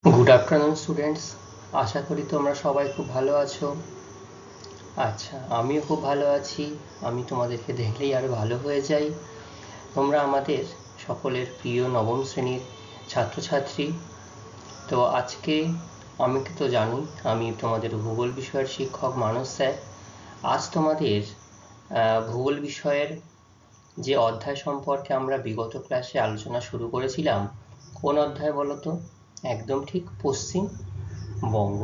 Good afternoon students, আশা করি তোমরা সবাই খুব ভালো আছো। আচ্ছা, আমিও খুব ভালো আছি। আমি তোমাদেরকে দেখলেই আরো ভালো হয়ে যাই। তোমরা আমাদের সকলের প্রিয় নবম শ্রেণীর ছাত্রছাত্রী। তো আজকে আমি তো জানি আমি তোমাদের ভূগোল বিষয়ের শিক্ষক মানস স্যার। আজ তোমাদের ভূগোল বিষয়ের যে অধ্যায় সম্পর্কে আমরা বিগত ক্লাসে আলোচনা শুরু করেছিলাম, কোন অধ্যায় বলো তো? একদম ঠিক, পশ্চিমবঙ্গ।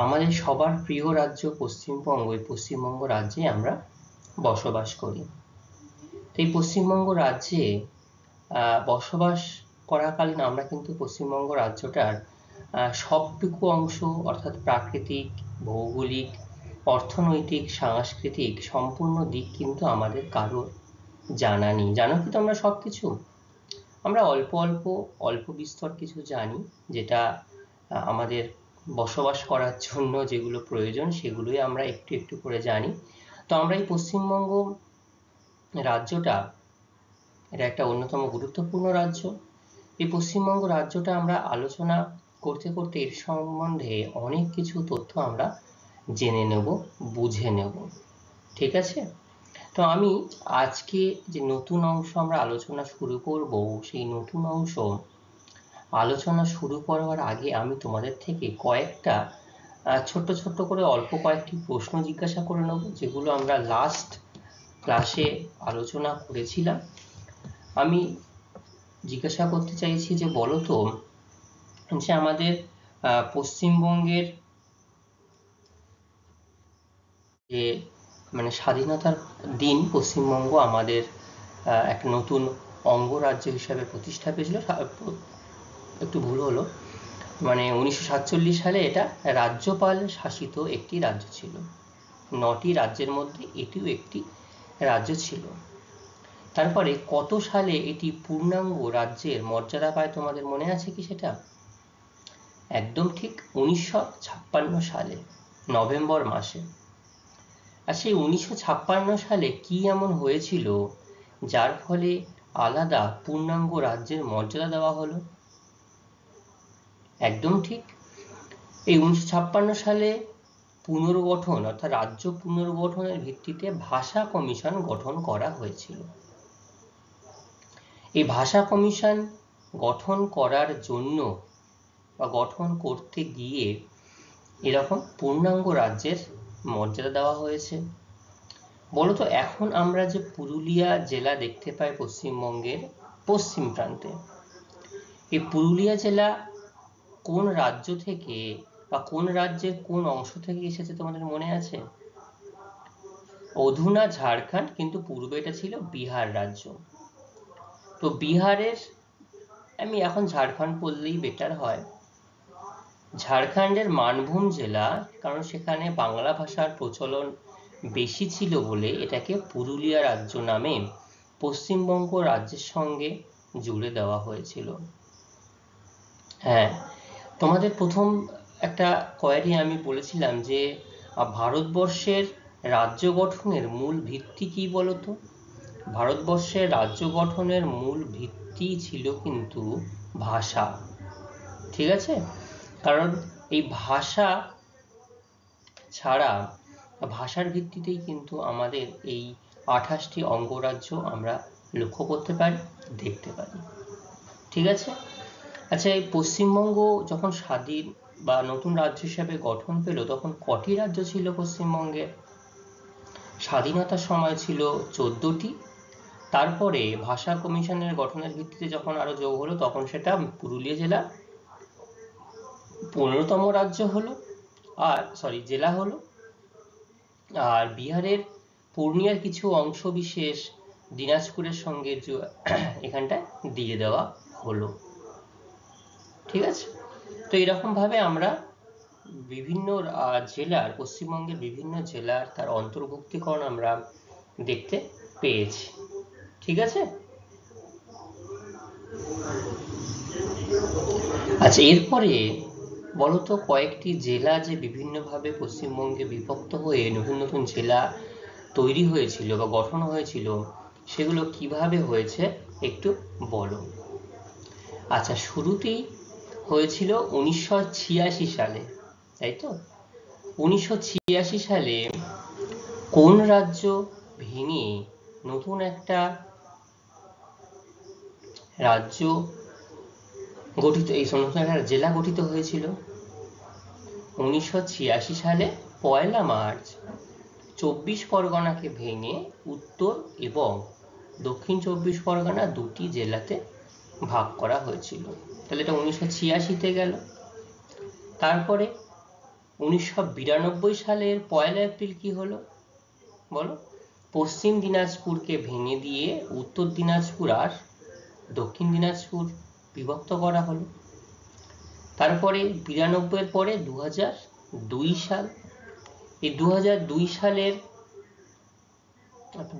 আমাদের সবার প্রিয় রাজ্য পশ্চিমবঙ্গ। এই পশ্চিমবঙ্গ রাজ্যে আমরা বসবাস করি। এই পশ্চিমবঙ্গ রাজ্যে বসবাস করাকালীন আমরা কিন্তু পশ্চিমবঙ্গ রাজ্যটার সবটুকু অংশ, অর্থাৎ প্রাকৃতিক, ভৌগোলিক, অর্থনৈতিক, সাংস্কৃতিক সম্পূর্ণ দিক কিন্তু আমাদের কারোর জানা নেই। জানো কি তোমরা সবকিছু? আমরা অল্প অল্প অল্প বিস্তর কিছু জানি, যেটা আমাদের বসবাস করার জন্য যেগুলো প্রয়োজন সেগুলোই আমরা একটু একটু করে জানি। তো আমরা এই পশ্চিমবঙ্গ রাজ্যটা, এটা একটা অন্যতম গুরুত্বপূর্ণ রাজ্য। এই পশ্চিমবঙ্গ রাজ্যটা আমরা আলোচনা করতে করতে এর সম্বন্ধে অনেক কিছু তথ্য আমরা জেনে নেব, বুঝে নেব। ঠিক আছে? তো আমি আজকে যে নতুন অংশ আমরা আলোচনা শুরু করব, সেই নতুন অংশ আলোচনা শুরু করার আগে আমি তোমাদের থেকে কয়েকটা ছোট্ট ছোট্ট করে অল্প কয়েকটি প্রশ্ন জিজ্ঞাসা করে নেব, যেগুলো আমরা লাস্ট ক্লাসে আলোচনা করেছিলাম। আমি জিজ্ঞাসা করতে চাইছি যে বলো তো, যে আমাদের পশ্চিমবঙ্গের যে স্বাধীনতার দিন পশ্চিমবঙ্গ আমাদের এক নতুন অঙ্গরাজ্য হিসাবে প্রতিষ্ঠা পেয়েছিল। একটু ভুল হলো, 1947 সালে এটা রাজ্যপাল শাসিত একটি রাজ্য ছিল। 9টি রাজ্যের মধ্যে এটিও একটি রাজ্য ছিল। তারপরে কত সালে এটি পূর্ণাঙ্গ রাজ্যের মর্যাদা পায় তোমাদের মনে আছে কি সেটা? একদম ঠিক 1956 সালে নভেম্বর মাসে। আর সেই 1956 সালে কি এমন হয়েছিল যার ফলে আলাদা পূর্ণাঙ্গ রাজ্যের মর্যাদা দেওয়া হলো? একদম ঠিক, এই 1956 সালে পুনর্গঠন, অর্থাৎ রাজ্য পুনর্গঠনের ভিত্তিতে ভাষা কমিশন গঠন করা হয়েছিল। এই ভাষা কমিশন গঠন করার জন্য বা গঠন করতে গিয়ে এরকম পূর্ণাঙ্গ রাজ্যের মর্যাদা দেওয়া হয়েছে। বলতো, এখন আমরা যে পুরুলিয়া জেলা দেখতে পাই পশ্চিমবঙ্গের পশ্চিম প্রান্তে, এই পুরুলিয়া জেলা কোন রাজ্য থেকে বা কোন রাজ্যের কোন অংশ থেকে এসেছে তোমাদের মনে আছে? অধুনা ঝাড়খণ্ড, কিন্তু পূর্বে এটা ছিল বিহার রাজ্য। তো বিহারের, আমি এখন ঝাড়খণ্ড বললেই বেটার হয়, ঝাড়খণ্ডের মানভূম জেলা, কারণ সেখানে বাংলা ভাষার প্রচলন বেশি ছিল বলে এটাকে পুরুলিয়া রাজ্য নামে পশ্চিমবঙ্গ রাজ্যের সঙ্গে জুড়ে দেওয়া হয়েছিল। হ্যাঁ, তোমাদের প্রথম একটা কোয়েরি আমি বলেছিলাম যে ভারতবর্ষের রাজ্য গঠনের মূল ভিত্তি কি বলতো? ভারতবর্ষের রাজ্য গঠনের মূল ভিত্তি ছিল কিন্তু ভাষা। ঠিক আছে? কারণ এই ভাষা ছাড়া, ভাষার ভিত্তিতেই কিন্তু আমাদের এই 28টি অঙ্গরাজ্য আমরা লক্ষ্য করতে পারি, দেখতে পারি। ঠিক আছে? আচ্ছা, এই পশ্চিমবঙ্গ যখন স্বাধীন বা নতুন রাজ্য হিসাবে গঠন পেল, তখন কটি রাজ্য ছিল পশ্চিমবঙ্গে? স্বাধীনতার সময় ছিল 14টি। তারপরে ভাষা কমিশনের গঠনের ভিত্তিতে যখন আরো যোগ হলো, তখন সেটা পুরুলিয়া জেলা 15তম রাজ্য হলো, আর জেলা হলো। আর বিহারের পূর্ণিয়ার কিছু অংশ বিশেষ দিনাজপুরের সঙ্গে এখানটায় দিয়ে দেওয়া হলো। ঠিক আছে? তো এরকম ভাবে আমরা বিভিন্ন জেলার, পশ্চিমবঙ্গের বিভিন্ন জেলার তার অন্তর্ভুক্তিকরণ আমরা দেখতে পেয়েছি। ঠিক আছে? আচ্ছা, এরপরে বলতো, কয়েকটি জেলা যে বিভিন্নভাবে পশ্চিমবঙ্গে বিভক্ত হয়ে নতুন নতুন জেলা তৈরি হয়েছিল বা গঠন হয়েছিল, সেগুলো কিভাবে হয়েছে একটু বলো। আচ্ছা, শুরুতেই হয়েছিল 1986 সালে, তাই তো? 1986 সালে কোন রাজ্য ভেঙে নতুন একটা রাজ্য গঠিত, এই নতুন একটা জেলা গঠিত হয়েছিল? 1986 সালে 1 মার্চ 24 পরগনাকে ভেঙে উত্তর এবং দক্ষিণ 24 পরগনা দুটি জেলাতে ভাগ করা হয়েছিল। তাহলে এটা 1986-তে গেল। তারপরে 1992 সালের 1 এপ্রিল কি হলো বলো? পশ্চিম দিনাজপুরকে ভেঙে দিয়ে উত্তর দিনাজপুর আর দক্ষিণ দিনাজপুর বিভক্ত করা হলো। তারপরে 92-এর পরে 2002 সাল, এই 2002 সালের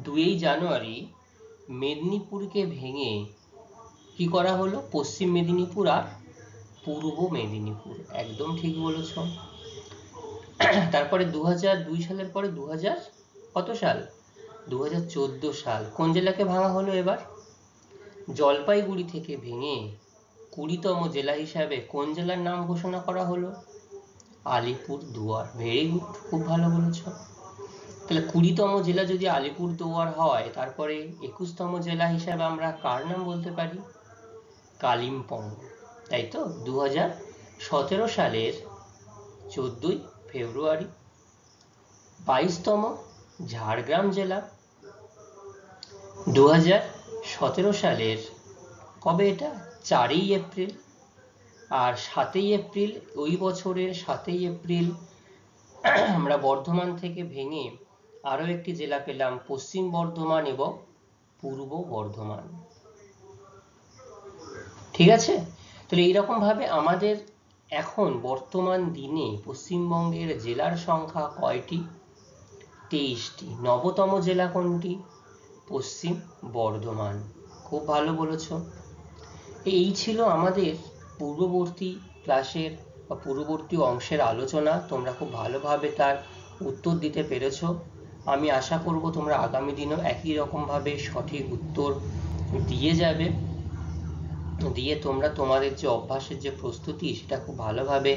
2 জানুয়ারি মেদিনীপুরকে ভেঙে কি করা হলো? পশ্চিম মেদিনীপুর আর পূর্ব মেদিনীপুর। একদম ঠিক বলেছ। তারপরে 2002 সালের পরে 2000 কত সাল? 2014 সাল কোন জেলাকে ভাঙা হলো এবার? জলপাইগুড়ি থেকে ভেঙে 20তম জেলা হিসাবে কোন জেলার নাম ঘোষণা করা হলো? আলিপুরদুয়ার। ভেরি গুড, খুব ভালো বলেছ। তাহলে 20তম জেলা যদি আলিপুরদুয়ার হয়, তারপরে 21তম জেলা হিসাবে আমরা কার নাম বলতে পারি? কালিম্পং, তাই তো? 2017 সালের 14 ফেব্রুয়ারি 22তম ঝাড়গ্রাম জেলা। 2017 সালের কবে এটা? 4 এপ্রিল। আর 7 এপ্রিল, ওই বছরের 7 এপ্রিল আমরা বর্ধমান থেকে ভেঙে আরো একটি জেলা পেলাম, পশ্চিম বর্ধমান এবং পূর্ব বর্ধমান। ঠিক আছে? তাহলে এইরকম ভাবে আমাদের এখন বর্তমান দিনে পশ্চিমবঙ্গের জেলার সংখ্যা কয়টি? 23টি। 9তম জেলা কোনটি? পশ্চিম বর্ধমান। খুব ভালো বলেছ। এই ছিল আমাদের পূর্ববর্তী ক্লাসের বা পূর্ববর্তী অংশের আলোচনা। তোমরা খুব ভালোভাবে তার উত্তর দিতে পেরেছ। আমি আশা করব তোমরা আগামী দিনেও একই রকমভাবে সঠিক উত্তর দিয়ে যাবে, দিয়ে তোমরা তোমাদের যে অভ্যাসের যে প্রস্তুতি সেটা খুব ভালোভাবে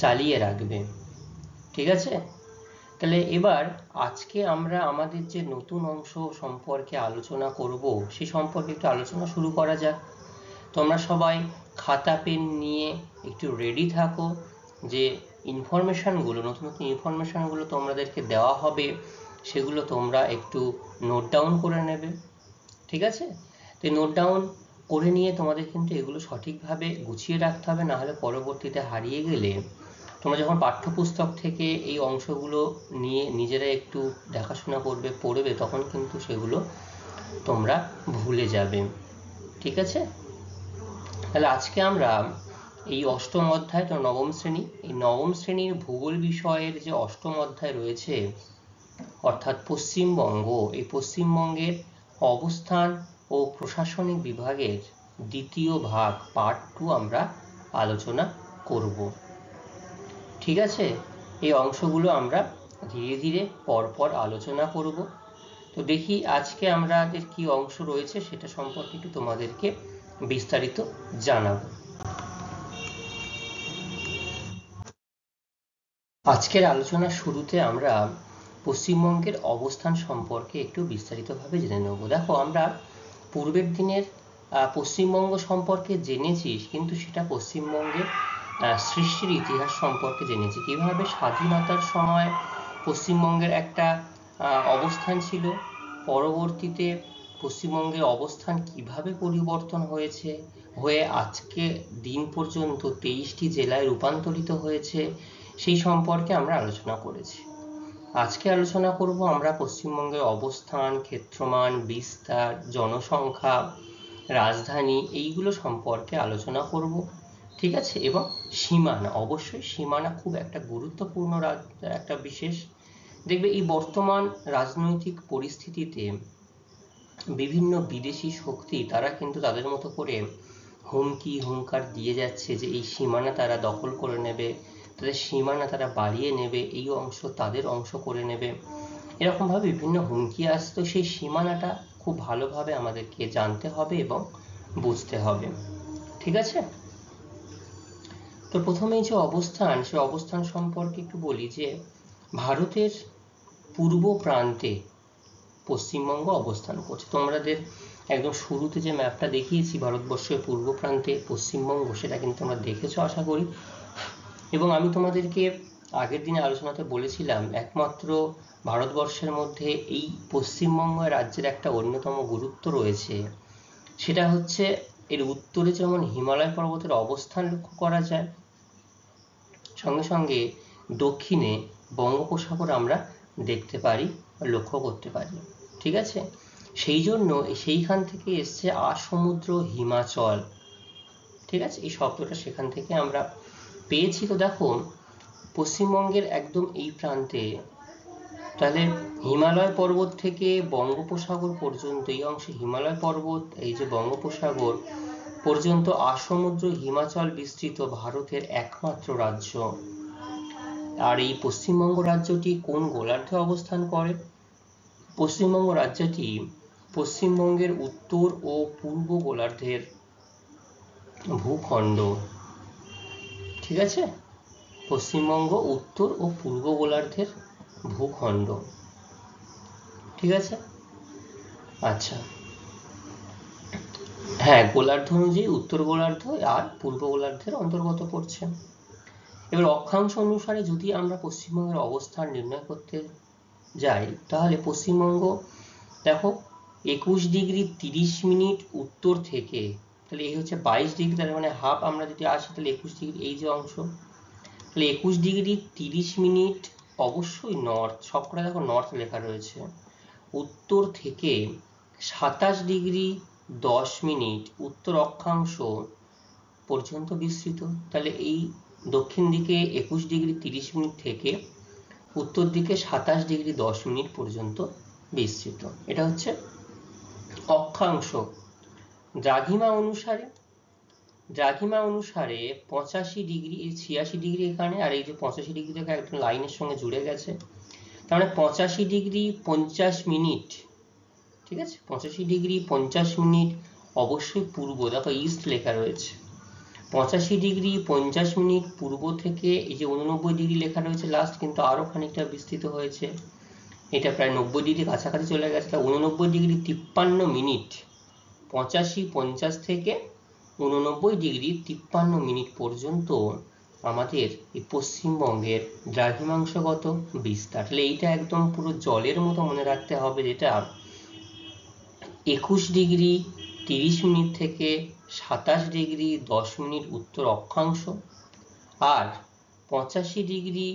চালিয়ে রাখবে। ঠিক আছে? তাহলে এবার আজকে আমরা আমাদের যে নতুন অংশ সম্পর্কে আলোচনা করব সেই সম্পর্কে একটু আলোচনা শুরু করা যাক। তোমরা সবাই খাতা পেন নিয়ে একটু রেডি থাকো, যে ইনফরমেশনগুলো, নতুন নতুন ইনফরমেশনগুলো তোমাদেরকে দেওয়া হবে, সেগুলো তোমরা একটু নোট ডাউন করে নেবে। ঠিক আছে? তো নোট ডাউন করে নিয়ে তোমাদের কিন্তু এগুলো সঠিকভাবে গুছিয়ে রাখতে হবে, না হলে পরবর্তীতে হারিয়ে গেলে তোমরা যখন পাঠ্যপুস্তক থেকে এই অংশগুলো নিয়ে নিজেরা একটু দেখাশোনা করবে, পড়বে, তখন কিন্তু সেগুলো তোমরা ভুলে যাবে। ঠিক আছে? তাহলে আজকে আমরা এই অষ্টম অধ্যায়, তো নবম শ্রেণী, এই নবম শ্রেণীর ভূগোল বিষয়ের যে অষ্টম অধ্যায় রয়েছে অর্থাৎ পশ্চিমবঙ্গ, এই পশ্চিমবঙ্গের অবস্থান ও প্রশাসনিক বিভাগের দ্বিতীয় ভাগ পার্ট 2 আমরা আলোচনা করব। ঠিক আছে? এই অংশগুলো আমরা ধীরে ধীরে পরপর আলোচনা করব। তো দেখি আজকে আমাদের কি অংশ রয়েছে সেটা সম্পর্কে একটু তোমাদেরকে বিস্তারিত জানাবো। আজকের আলোচনার শুরুতে আমরা পশ্চিমবঙ্গের অবস্থান সম্পর্কে একটু বিস্তারিতভাবে জেনে নেব। দেখো, আমরা পূর্বের দিনের পশ্চিমবঙ্গ সম্পর্কে জেনেছি, কিন্তু সেটা পশ্চিমবঙ্গের সৃষ্টির ইতিহাস সম্পর্কে জেনেছি। কিভাবে স্বাধীনতার সময় পশ্চিমবঙ্গের একটা অবস্থান ছিল, পরবর্তীতে পশ্চিমবঙ্গের অবস্থান কিভাবে পরিবর্তন হয়েছে, হয়ে আজকে দিন পর্যন্ত 23টি জেলায় রূপান্তরিত হয়েছে, সেই সম্পর্কে আমরা আলোচনা করেছি। আজকে আলোচনা করব আমরা পশ্চিমবঙ্গের অবস্থান, ক্ষেত্রমান, বিস্তার, জনসংখ্যা, রাজধানী, এইগুলো সম্পর্কে আলোচনা করব। ঠিক আছে? এবং সীমানা, অবশ্যই সীমানা খুব একটা গুরুত্বপূর্ণ একটা বিশেষ। দেখবে এই বর্তমান রাজনৈতিক পরিস্থিতিতে বিভিন্ন বিদেশি শক্তি তারা কিন্তু তাদের মতো করে হুমকি হুঙ্কার দিয়ে যাচ্ছে যে এই সীমানা তারা দখল করে নেবে, তাদের সীমানা তারা বাড়িয়ে নেবে, এই অংশ তাদের অংশ করে নেবে, এরকমভাবে বিভিন্ন হুমকি আসতো। সেই সীমানাটা খুব ভালোভাবে আমাদেরকে জানতে হবে এবং বুঝতে হবে। ঠিক আছে? তো প্রথমেই যে অবস্থান, সে অবস্থান সম্পর্কে একটু বলি যে ভারতের পূর্ব প্রান্তে পশ্চিমবঙ্গ অবস্থান করছে। তোমাদের একদম শুরুতে যে ম্যাপটা দেখিয়েছি ভারতবর্ষের পূর্ব প্রান্তে পশ্চিমবঙ্গ, সেটা কিন্তু তোমরা দেখেছো আশা করি। এবং আমি তোমাদেরকে আগের দিনে আলোচনাতে বলেছিলাম একমাত্র ভারতবর্ষের মধ্যে এই পশ্চিমবঙ্গ রাজ্যের একটা অন্যতম গুরুত্ব রয়েছে, সেটা হচ্ছে এর উত্তরে যেমন হিমালয় পর্বতের অবস্থান লক্ষ্য করা যায়, সঙ্গে সঙ্গে দক্ষিণে বঙ্গোপসাগর আমরা দেখতে পারি, লক্ষ্য করতে পারি। ঠিক আছে, সেই জন্য সেইখান থেকে এসছে আসমুদ্র হিমাচল। ঠিক আছে, এই শব্দটা সেখান থেকে আমরা পেয়েছি। তো দেখো পশ্চিমবঙ্গের একদম এই প্রান্তে, তাহলে হিমালয় পর্বত থেকে বঙ্গোপসাগর পর্যন্ত এই অংশে হিমালয় পর্বত, এই যে বঙ্গোপসাগর পর্যন্ত আসমুদ্র হিমাচল বিস্তৃত ভারতের একমাত্র রাজ্য। আর এই পশ্চিমবঙ্গ রাজ্যটি কোন গোলার্ধে অবস্থান করে? পশ্চিমবঙ্গ রাজ্যটি পশ্চিমবঙ্গের উত্তর ও পূর্ব গোলার্ধের ভূখণ্ড। ঠিক আছে, পশ্চিমবঙ্গ উত্তর ও পূর্ব গোলার্ধের ভূখণ্ড। ঠিক আছে, আচ্ছা, হ্যাঁ, গোলার্ধ অনুযায়ী উত্তর গোলার্ধ আর পূর্ব গোলার্ধের অন্তর্গত পড়ছে। এবার অক্ষাংশ অনুসারে যদি আমরা পশ্চিমবঙ্গের অবস্থান নির্ণয় করতে যাই, তাহলে পশ্চিমবঙ্গ দেখো 21 ডিগ্রি 30 মিনিট উত্তর থেকে, তাহলে এই হচ্ছে 22 ডিগ্রি, তার মানে হাফ আমরা যদি আসি তাহলে 21 ডিগ্রি এই যে অংশ, তাহলে 21 ডিগ্রি 30 মিনিট অবশ্যই নর্থ, সবকটা দেখো নর্থ লেখা রয়েছে। উত্তর থেকে 27 ডিগ্রি 10 মিনিট উত্তর অক্ষাংশ পর্যন্ত বিস্তৃত। তাহলে এই দক্ষিণ দিকে 21 ডিগ্রি 30 মিনিট থেকে উত্তর দিকে 27 ডিগ্রি 10 মিনিট পর্যন্ত বিস্তৃত। এটা হচ্ছে অক্ষাংশ। দ্রাঘিমা অনুসারে 85 ডিগ্রি, 86 ডিগ্রি এখানে, আর এই যে 85 ডিগ্রি থেকে একদম লাইনের সঙ্গে জুড়ে গেছে, তার মানে 85 ডিগ্রি 50 মিনিট। ঠিক আছে, 85 ডিগ্রি 50 মিনিট অবশ্যই পূর্ব, দেখো ইস্ট লেখা রয়েছে। 85 ডিগ্রি 50 মিনিট পূর্ব থেকে এই যে 89 ডিগ্রি লেখা রয়েছে লাস্ট, কিন্তু আরো খানিকটা বিস্তৃত হয়েছে, এটা প্রায় 90 ডিগ্রি কাছাকাছি চলে গেছে। 89 ডিগ্রি 53 মিনিট, 85 50 থেকে 89 ডিগ্রি 53 মিনিট পর্যন্ত আমাদের এই পশ্চিমবঙ্গের দ্রাঘিমাংশগত বিস্তার। তাহলে এইটা একদম পুরো জলের মতো মনে রাখতে হবে, যেটা 21 ডিগ্রি 30 মিনিট থেকে 27 ডিগ্রি 10 মিনিট উত্তর অক্ষাংশ, আর 85 ডিগ্রি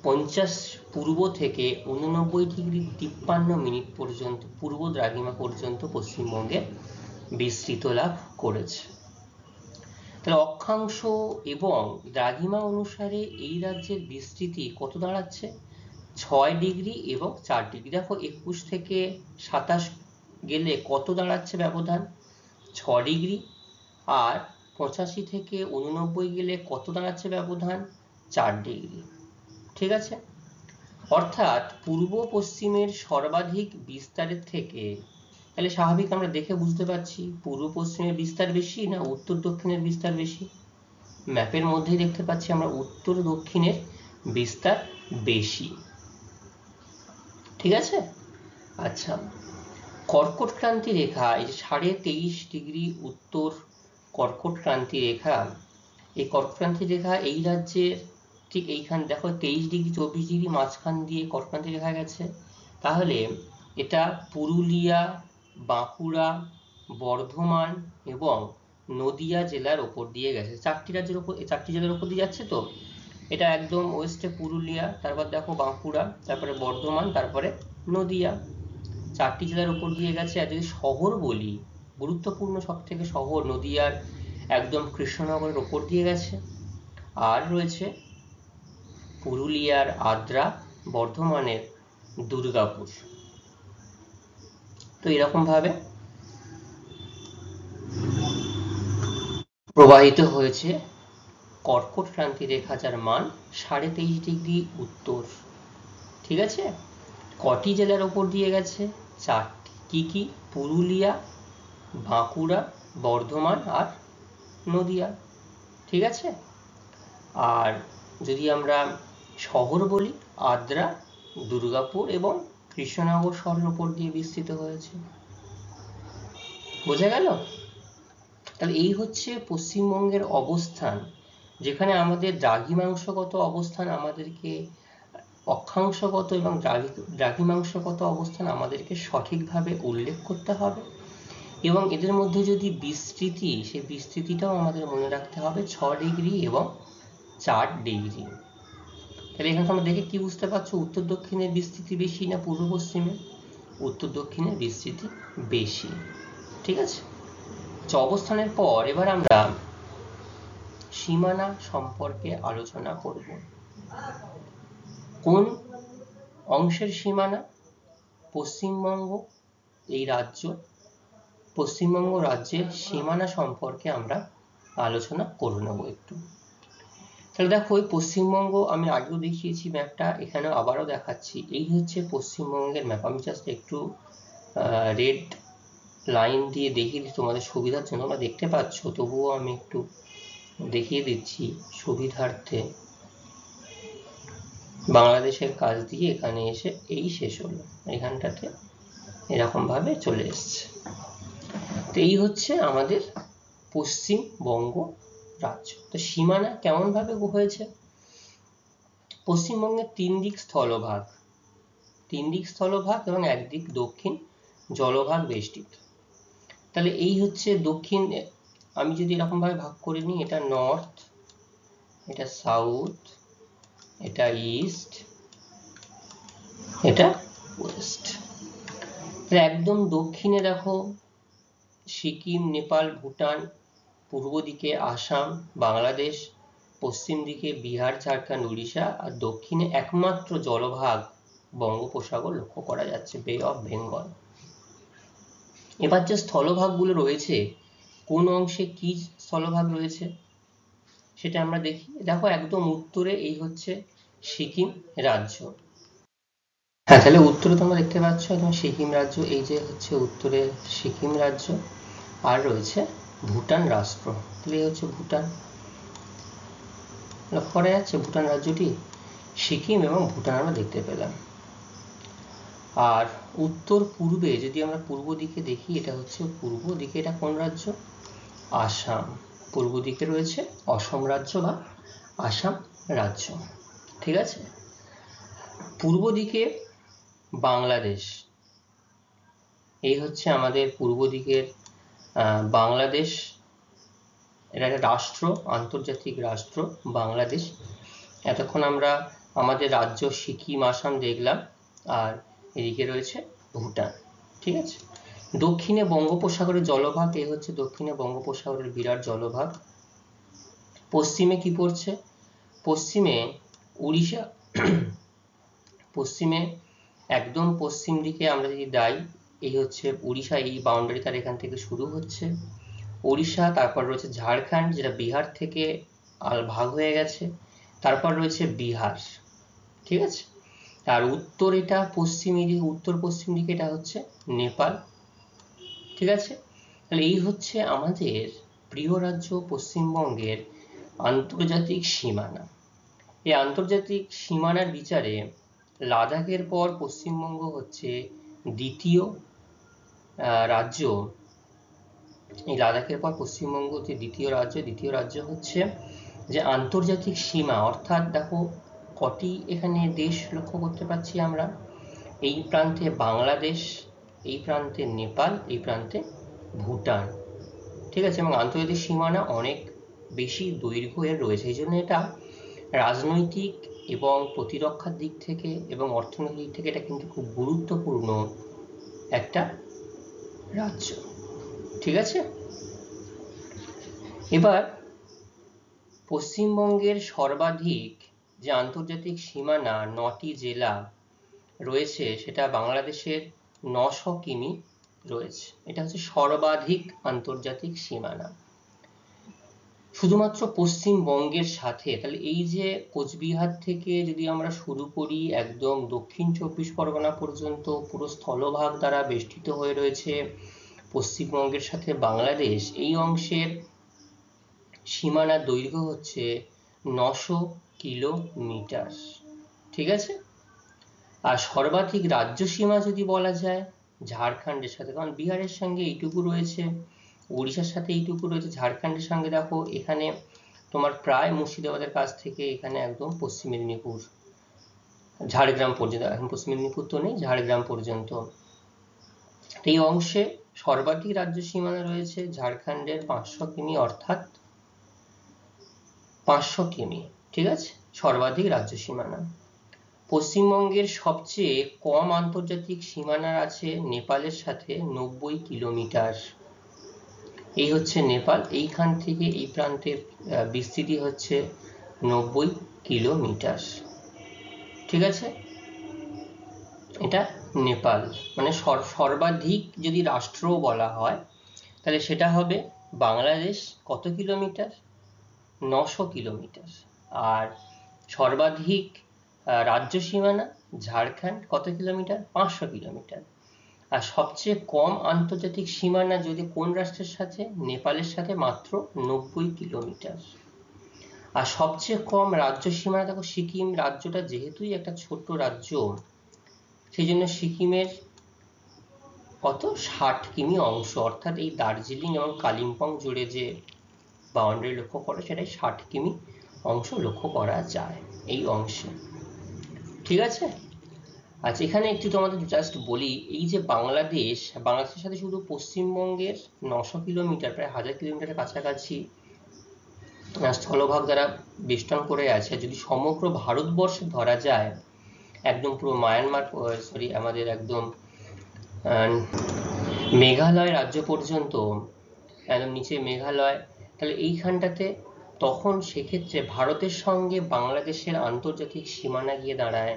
50 পূর্ব থেকে 89 ডিগ্রি 53 মিনিট পর্যন্ত পূর্ব দ্রাঘিমা পর্যন্ত পশ্চিমবঙ্গে বিস্তৃত লাভ করেছে। তাহলে অক্ষাংশ এবং দ্রাঘিমা অনুসারে এই রাজ্যের বিস্তৃতি কত দাঁড়াচ্ছে? 6 ডিগ্রি এবং 4 ডিগ্রি। দেখো 21 থেকে 27 গেলে কত দাঁড়াচ্ছে ব্যবধান? 6 ডিগ্রি। আর 85 থেকে 89 গেলে কত দাঁড়াচ্ছে ব্যবধান? 4 ডিগ্রি। ঠিক আছে, অর্থাৎ পূর্ব পশ্চিমের সর্বাধিক বিস্তারের থেকে, তাহলে স্বাভাবিক আমরা দেখে বুঝতে পারছি পূর্ব পশ্চিমের বিস্তার বেশি না উত্তর দক্ষিণের বিস্তার বেশি। ম্যাপের মধ্যেই দেখতে পাচ্ছি আমরা উত্তর দক্ষিণের বিস্তার বেশি। ঠিক আছে, আচ্ছা, কর্কট ক্রান্তি রেখা, এই যে 23.5 ডিগ্রি উত্তর কর্কট ক্রান্তি রেখা, এই কর্কট ক্রান্তি রেখা এই রাজ্যের ঠিক এইখানে দেখো 23 ডিগ্রি 24 ডিগ্রি মাঝখান দিয়ে কর্কট ক্রান্তি রেখা গেছে। তাহলে এটা পুরুলিয়া, বাঁকুড়া, বর্ধমান এবং নদিয়া জেলার ওপর দিয়ে গেছে। 4টি রাজ্যের ওপর, 4টি জেলার ওপর দিয়ে যাচ্ছে। তো এটা একদম ওয়েস্টে পুরুলিয়া, তারপর দেখো বাঁকুড়া, তারপরে বর্ধমান, তারপরে নদিয়া, 4টি জেলার উপর দিয়ে গেছে। আর যদি শহর বলি, গুরুত্বপূর্ণ সব থেকে শহর নদিয়ার একদম কৃষ্ণনগরের ওপর দিয়ে গেছে, আর রয়েছে পুরুলিয়ার আদ্রা, বর্ধমানের দুর্গাপুর। তো এরকম ভাবে প্রবাহিত হয়েছে কর্কট ক্রান্তি রেখা, যার মান 23.5 ডিগ্রি উত্তর। ঠিক আছে, কটি জেলার ওপর দিয়ে গেছে? 4টি। কি কি? পুরুলিয়া, বাঁকুড়া, বর্ধমান আর নদিয়া। ঠিক আছে। আর যদি আমরা শহর বলি, আদ্রা, দুর্গাপুর এবং কৃষ্ণনগর শহরের উপর দিয়ে বিস্তৃত হয়েছে। বোঝা গেল? তাহলে এই হচ্ছে পশ্চিমবঙ্গের অবস্থান, যেখানে আমাদের দ্রাঘিমাংশগত অবস্থান আমাদেরকে, অক্ষাংশগত এবং দ্রাঘিমাংশগত অবস্থান আমাদেরকে সঠিকভাবে উল্লেখ করতে হবে, এবং এদের মধ্যে যদি বিস্তৃতি, সেই বিস্তৃতিটাও আমাদের মনে রাখতে হবে 6 ডিগ্রি এবং 4 ডিগ্রি। তাহলে এখানে তোমরা দেখে কি বুঝতে পারছো, উত্তর দক্ষিণের বিস্তৃতি বেশি না পূর্ব পশ্চিমে? উত্তর দক্ষিণের বিস্তৃতি বেশি। ঠিক আছে। অবস্থানের পর এবার আমরা সীমানা সম্পর্কে আলোচনা করব। কোন অংশের সীমানা? পশ্চিমবঙ্গ এই রাজ্য, পশ্চিমবঙ্গ রাজ্যের সীমানা সম্পর্কে আমরা আলোচনা করে নেব একটু। তাহলে দেখো, এই পশ্চিমবঙ্গ আমি আগেও দেখিয়েছি ম্যাপটা, এখানেও আবারও দেখাচ্ছি। এই হচ্ছে পশ্চিমবঙ্গের ম্যাপ। আমি জাস্ট একটু রেড লাইন দিয়ে দেখিয়ে দিচ্ছি তোমাদের সুবিধার জন্য। তোমরা দেখতে পাচ্ছ, তবুও আমি একটু দেখিয়ে দিচ্ছি সুবিধার্থে। বাংলাদেশের কাছ দিয়ে এখানে এসে এই শেষ হলো, এখানটাতে এরকম ভাবে চলে এসছে। তো এই হচ্ছে আমাদের পশ্চিমবঙ্গ রাজ্য। তো সীমানা কেমন ভাবে হয়েছে? পশ্চিমবঙ্গের 3 দিক স্থলভাগ, 3 দিক স্থলভাগ এবং একদিক দক্ষিণ জলভাগ বেষ্টিত। তাহলে এই হচ্ছে দক্ষিণ, আমি যদি এরকম ভাবে ভাগ করে নিই, এটা নর্থ, এটা সাউথ, এটা ইস্ট, এটা ওয়েস্ট। একদম দক্ষিণে দেখো সিকিম, নেপাল, ভুটান, পূর্ব দিকে আসাম, বাংলাদেশ, পশ্চিম দিকে বিহার, ঝাড়খণ্ড, উড়িষ্যা, আর দক্ষিণে একমাত্র জলভাগ বঙ্গোপসাগর লক্ষ্য করা যাচ্ছে, বে অফ বেঙ্গল। এবার যে স্থলভাগগুলো রয়েছে, কোন অংশে কি স্থলভাগ রয়েছে সেটা আমরা দেখি। দেখো একদম উত্তরে এই হচ্ছে সিকিম রাজ্য। হ্যাঁ, তাহলে উত্তরে তোমরা দেখতে পাচ্ছ একদম সিকিম রাজ্য, এই যে হচ্ছে উত্তরে সিকিম রাজ্য, আর রয়েছে ভুটান রাষ্ট্র। তাহলে এই হচ্ছে ভুটান, লক্ষ্য করা যাচ্ছে ভুটান রাজ্যটি, সিকিম এবং ভুটান আমরা দেখতে পেলাম। আর উত্তর পূর্বে যদি আমরা পূর্ব দিকে দেখি, এটা হচ্ছে পূর্ব দিকে, এটা কোন রাজ্য? আসাম। পূর্ব দিকে রয়েছে অসম রাজ্য বা আসাম রাজ্য। ঠিক আছে। পূর্ব দিকে বাংলাদেশ, এই হচ্ছে আমাদের পূর্ব দিকের বাংলাদেশ। এটা একটা রাষ্ট্র, আন্তর্জাতিক রাষ্ট্র বাংলাদেশ। এতক্ষণ আমরা আমাদের রাজ্য সিকিম, আসাম দেখলাম, আর এদিকে রয়েছে ভুটান। ঠিক আছে। দক্ষিণে বঙ্গোপসাগরের জলভাগ, এই হচ্ছে দক্ষিণে বঙ্গোপসাগরের বিরাট জলভাগ। পশ্চিমে কি পড়ছে? পশ্চিমে উড়িষ্যা, পশ্চিমে একদম পশ্চিম দিকে আমরা যদি যাই, এই হচ্ছে উড়িষ্যা, এই বাউন্ডারি তার এখান থেকে শুরু হচ্ছে উড়িষ্যা, তারপর রয়েছে ঝাড়খণ্ড, যেটা বিহার থেকে ভাগ হয়ে গেছে, তারপর রয়েছে বিহার। ঠিক আছে। আর উত্তর, এটা পশ্চিমী দিকে, উত্তর পশ্চিম দিকে এটা হচ্ছে নেপাল। ঠিক আছে। তাহলে এই হচ্ছে আমাদের প্রিয় রাজ্য পশ্চিমবঙ্গের আন্তর্জাতিক সীমানা। এই আন্তর্জাতিক সীমানার বিচারে লাদাখের পর পশ্চিমবঙ্গ হচ্ছে দ্বিতীয় রাজ্য। এই লাদাখের পর পশ্চিমবঙ্গ হচ্ছে দ্বিতীয় রাজ্য। দ্বিতীয় রাজ্য হচ্ছে যে আন্তর্জাতিক সীমা, অর্থাৎ দেখো কটি এখানে দেশ লক্ষ্য করতে পারছি আমরা। এই প্রান্তে বাংলাদেশ, এই প্রান্তে নেপাল, এই প্রান্তে ভুটান। ঠিক আছে। এবং আন্তর্জাতিক সীমানা অনেক বেশি দৈর্ঘ্য এর রয়েছে, এই জন্য এটা রাজনৈতিক এবং প্রতিরক্ষার দিক থেকে এবং অর্থনৈতিক দিক থেকে এটা কিন্তু খুব গুরুত্বপূর্ণ একটা রাজ্য। ঠিক আছে। এবার পশ্চিমবঙ্গের সর্বাধিক যে আন্তর্জাতিক সীমানা 9টি জেলা রয়েছে, সেটা বাংলাদেশের 900 কিমি রয়েছে। এটা হচ্ছে সর্বাধিক আন্তর্জাতিক সীমানা শুধুমাত্র পশ্চিমবঙ্গের সাথে। তাহলে এই যে কোচবিহার থেকে যদি আমরা শুরু করি, একদম দক্ষিণ 24 পরগনা পর্যন্ত পুরো স্থলভাগ দ্বারা বেষ্টিত হয়ে রয়েছে পশ্চিমবঙ্গের সাথে বাংলাদেশ। এই অংশের সীমানার দৈর্ঘ্য হচ্ছে 900 কিলোমিটার। ঠিক আছে। আর সর্বাধিক রাজ্য সীমা যদি বলা যায় ঝাড়খণ্ডের সাথে, কারণ বিহারের সঙ্গে এইটুকু রয়েছে, উড়িষ্যার সাথে এইটুকু রয়েছে, ঝাড়খণ্ডের সঙ্গে দেখো এখানে তোমার প্রায় মুর্শিদাবাদের কাছ থেকে এখানে একদম পশ্চিম মেদিনীপুর, ঝাড়গ্রাম পর্যন্ত, এখন পশ্চিম মেদিনীপুর তো নেই, ঝাড়গ্রাম পর্যন্ত। এই অংশে সর্বাধিক রাজ্য সীমানা রয়েছে ঝাড়খণ্ডের 500 কিমি, অর্থাৎ 500 কিমি। ঠিক আছে, সর্বাধিক রাজ্য সীমানা। পশ্চিমবঙ্গের সবচেয়ে কম আন্তর্জাতিক সীমানা আছে নেপালের সাথে 90 কিলোমিটার। এই হচ্ছে নেপাল, এইখান থেকে এই প্রান্তের বিস্তৃতি হচ্ছে 90 কিলোমিটার। ঠিক আছে, এটা নেপাল। মানে সর্বাধিক যদি রাষ্ট্র বলা হয় তাহলে সেটা হবে বাংলাদেশ। কত কিলোমিটার? 900 কিলোমিটার। আর সর্বাধিক রাজ্য সীমানা ঝাড়খণ্ড, কত কিলোমিটার? 500 কিলোমিটার। আর সবচেয়ে কম আন্তর্জাতিক সীমানা যদি কোন রাষ্ট্রের সাথে? নেপালের সাথে, মাত্র 90 কিলোমিটার। আর সবচেয়ে কম রাজ্য সীমানা দেখো সিকিম রাজ্যটা যেহেতুই একটা ছোট রাজ্য, সেই জন্য সিকিমের কত? 60 কিমি অংশ, অর্থাৎ এই দার্জিলিং এবং কালিম্পং জুড়ে যে বাউন্ডারি লক্ষ্য করে সেটাই 60 কিমি অংশ লক্ষ্য করা যায় এই অংশে। ঠিক আছে। আচ্ছা, এখানে একটু তোমাদের জাস্ট বলি, এই যে বাংলাদেশের সাথে শুধু পশ্চিমবঙ্গের 900 কিলোমিটার, প্রায় 1000 কিলোমিটারের কাছাকাছি স্থলভাগ দ্বারা বেষ্টন করে আছে। যদি সমগ্র ভারতবর্ষে ধরা যায়, একদম পুরো মায়ানমার, আমাদের একদম মেঘালয় রাজ্য পর্যন্ত, একদম নিচে মেঘালয়, তাহলে এইখানটাতে তখন সেক্ষেত্রে ভারতের সঙ্গে বাংলাদেশের আন্তর্জাতিক সীমানা গিয়ে দাঁড়ায়